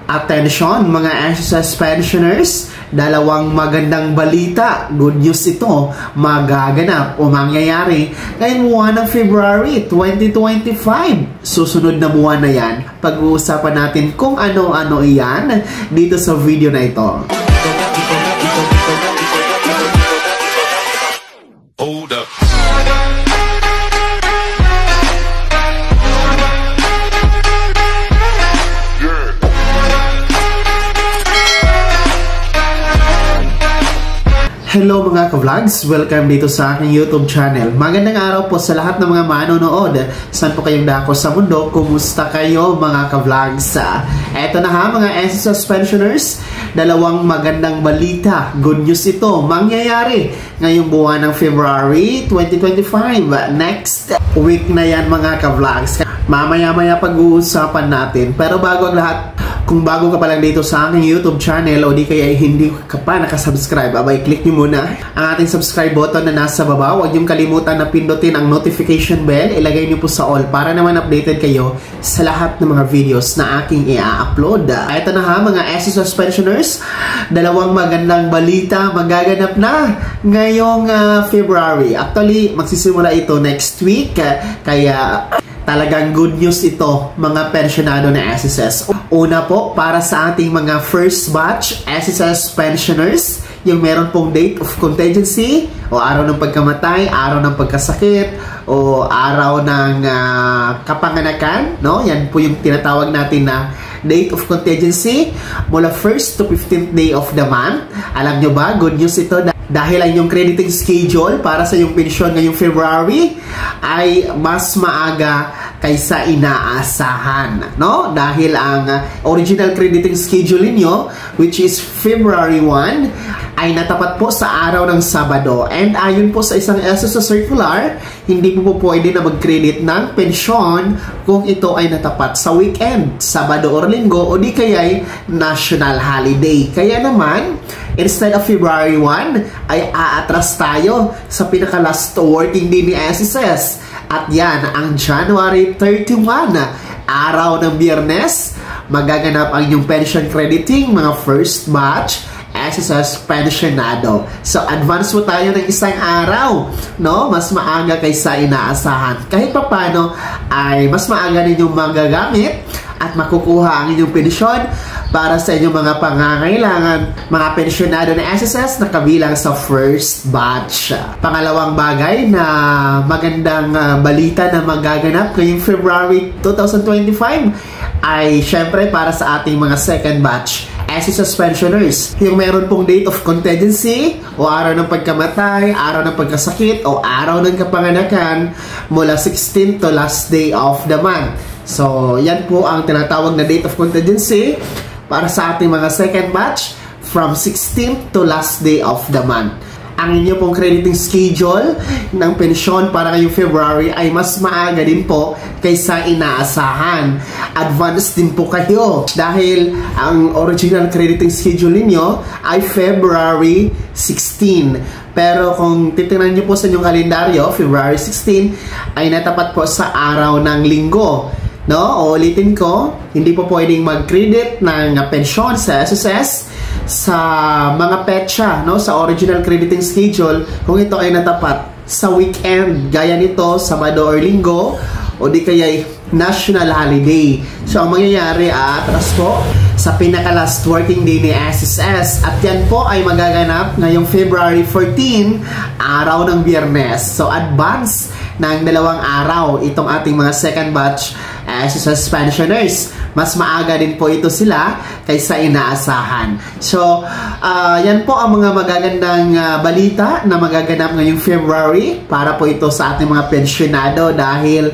Attention mga SSS pensioners, dalawang magandang balita, good news ito, magaganap o mangyayari ngayong buwan ng February 2025. Susunod na buwan na yan, pag-uusapan natin kung ano-ano iyan dito sa video na ito. Hold up. Hello mga ka-vlogs! Welcome dito sa aking YouTube channel. Magandang araw po sa lahat ng mga manonood. Saan po kayong dako sa mundo? Kumusta kayo mga ka-vlogs? Eto na ha mga SSS pensioners, dalawang magandang balita. Good news ito, mangyayari ngayong buwan ng February 2025. Next week na yan mga ka-vlogs. Mamaya-maya pag-uusapan natin. Pero bago ang lahat, kung bago ka pa lang dito sa aking YouTube channel o di kaya hindi ka pa nakasubscribe, abay click nyo muna ang ating subscribe button na nasa baba. Huwag nyo kalimutan na pindutin ang notification bell. Ilagay nyo po sa all para naman updated kayo sa lahat ng mga videos na aking i-upload. Ito na ha mga SSS pensioners, dalawang magandang balita magaganap na ngayong February. Actually, magsisimula ito next week. Kaya talagang good news ito mga pensionado na SSS. Una po, para sa ating mga first batch SSS pensioners, yung meron pong date of contingency o araw ng pagkamatay, araw ng pagkasakit o araw ng kapanganakan, no? Yan po yung tinatawag natin na date of contingency mula 1st to 15th day of the month. Alam nyo ba, good news ito dahil ang inyong crediting schedule para sa iyong pensyon ngayong February ay mas maaga kaysa inaasahan, no? Dahil ang original crediting schedule niyo, which is February 1, ay natapat po sa araw ng Sabado. And ayon po sa isang SSS circular, hindi po pwede na mag-credit ng pensyon kung ito ay natapat sa weekend, Sabado or Linggo, o di kaya'y national holiday. Kaya naman, instead of February 1, ay aatras tayo sa pinaka-last working day ni SSS. At yan, ang January 31, araw ng Biyernes, magaganap ang inyong pension crediting, mga first batch SSS pensionado. So, advance mo tayo ng isang araw, no? Mas maaga kaysa inaasahan. Kahit pa paano, ay mas maaga ninyong magagamit at makukuha ang inyong pensyon para sa inyong mga pangangailangan, mga pensyonado na SSS na kabilang sa first batch. Pangalawang bagay na magandang balita na magaganap ngayong February 2025 ay syempre para sa ating mga second batch SSS pensioners. Yung meron pong date of contingency o araw ng pagkamatay, araw ng pagkasakit o araw ng kapanganakan mula 16th to last day of the month. So, yan po ang tinatawag na date of contingency para sa ating mga second batch from 16th to last day of the month. Ang inyo pong crediting schedule ng pensyon para ngayong February ay mas maaga din po kaysa inaasahan. Advance din po kayo dahil ang original crediting schedule ninyo ay February 16. Pero kung titingnan nyo po sa inyong kalendaryo, February 16 ay natapat po sa araw ng linggo. No, ulitin ko, hindi po pwedeng mag-credit ng pensyon sa SSS sa mga petsa, no, sa original crediting schedule kung ito ay natapat sa weekend, gaya nito, Sabado or Linggo, o di kaya national holiday. So, ang mangyayari, atras po sa pinaka-last working day ni SSS. At yan po ay magaganap ngayong February 14, araw ng Biyernes. So, advance ng dalawang araw itong ating mga second batch SSS pensioners. Mas maaga din po ito sila kaysa inaasahan. So, yan po ang mga magagandang balita na magaganap ngayong February para po ito sa ating mga pensionado dahil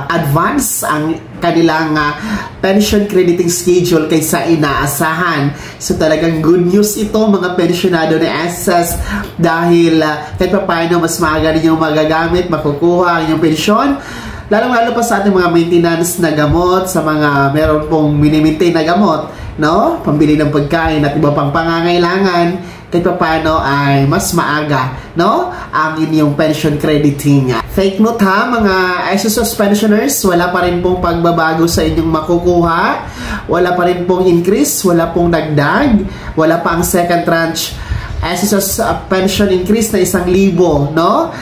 advance ang kanilang pension crediting schedule kaysa inaasahan. So, talagang good news ito mga pensionado na SSS dahil kahit pa paano mas maaga rin yung magagamit, makukuha ang inyong pensyon. Lalo-lalo pa sa ating mga maintenance na gamot, sa mga meron pong mini-maintain na gamot, no? Pambili ng pagkain at iba pang pangangailangan. kahit paano ay mas maaga, no? Ang inyong pension crediting. Take note ha, mga SSS pensioners, wala pa rin pong pagbabago sa inyong makukuha, wala pa rin pong increase, wala pong dagdag, wala pa ang second tranche SSS pension increase na 1,000, no?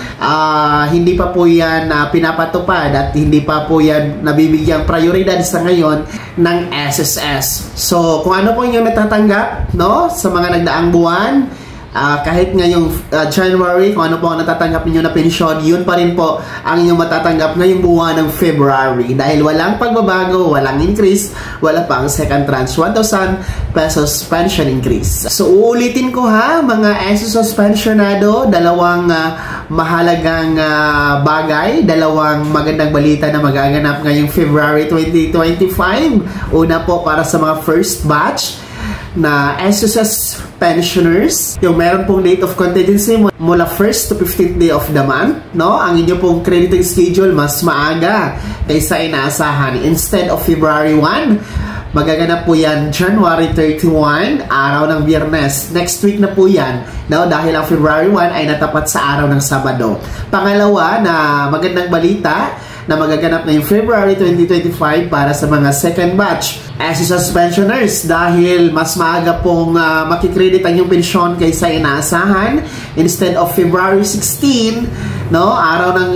Hindi pa po yan pinapatupad at hindi pa po yan nabibigyang prioridad sa ngayon ng SSS. So, kung ano po yung natatanggap, no? Sa mga nagdaang buwan, kahit ngayong January, kung ano po ang natatanggap ninyo na pensyon, yun pa rin po ang inyong matatanggap ngayong buwan ng February. Dahil walang pagbabago, walang increase, wala pa ang second tranche 1,000 pesos pension increase. So, uulitin ko ha, mga SSS pensionado, dalawang mahalagang bagay, dalawang magandang balita na magaganap ngayong February 2025. Una po para sa mga first batch na SSS pensioners, yung meron pong date of contingency mula 1st to 15th day of the month, no? Ang inyo pong crediting schedule mas maaga kaysa inaasahan. Instead of February 1, magaganap po yan January 31, araw ng Biyernes. Next week na po yan, no? Dahil ang February 1 ay natapat sa araw ng Sabado. Pangalawa na magandang balita na magaganap na yung February 2025 para sa mga second batch SSS pensioners dahil mas maaga pong makikredit ang yung pensyon kaysa inaasahan. Instead of February 16, no, araw ng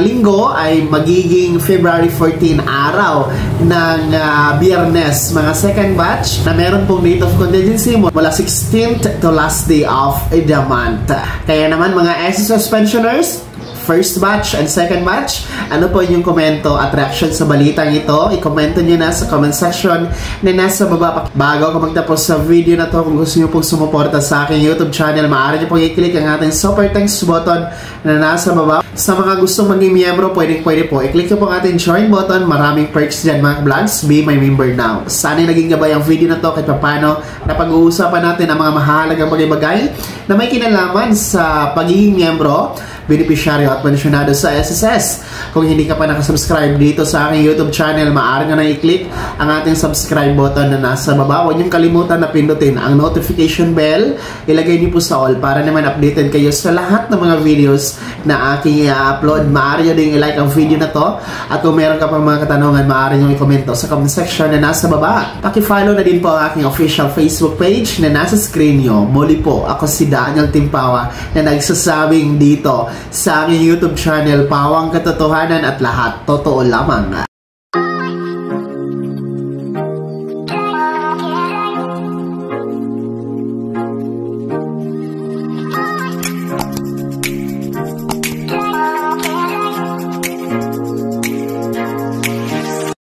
linggo ay magiging February 14, araw ng Biyernes. Mga second batch na meron pong date of contingency mula 16th to last day of the month. Kaya naman mga SSS pensioners, first batch and second batch, ano po yung komento at reaction sa balitang ito? I-komento nyo na sa comment section na nasa baba. Bago ako magtapos sa video na to, kung gusto nyo pong sumuporta sa aking YouTube channel, maaari nyo pong i-click ang ating super thanks button na nasa baba. Sa mga gustong maging miyembro, pwede po. I-click nyo po ang ating join button. Maraming perks dyan mga vlogs. Be my member now. Sana naging gabay ang video na to kahit paano na pag-uusapan natin ang mga mahalagang bagay-bagay na may kinalaman sa pagiging miyembro, beneficiaryo at pensionado sa SSS. Kung hindi ka pa nakasubscribe dito sa aking YouTube channel, maaari nga na i-click ang ating subscribe button na nasa baba. Huwag niyong kalimutan na pindutin ang notification bell. Ilagay niyo po sa all para naman updated kayo sa lahat ng mga videos na aking i-upload. Maaari niyo din i-like ang video na to. At kung meron ka pang mga katanungan, maaari niyo i-komento sa comment section na nasa baba. Paki-follow na din po ang aking official Facebook page na nasa screen niyo. Muli po, ako si Daniel Timpawa na nagsasabing dito sa aking YouTube channel, Pawang Katotohanan at lahat totoo lamang.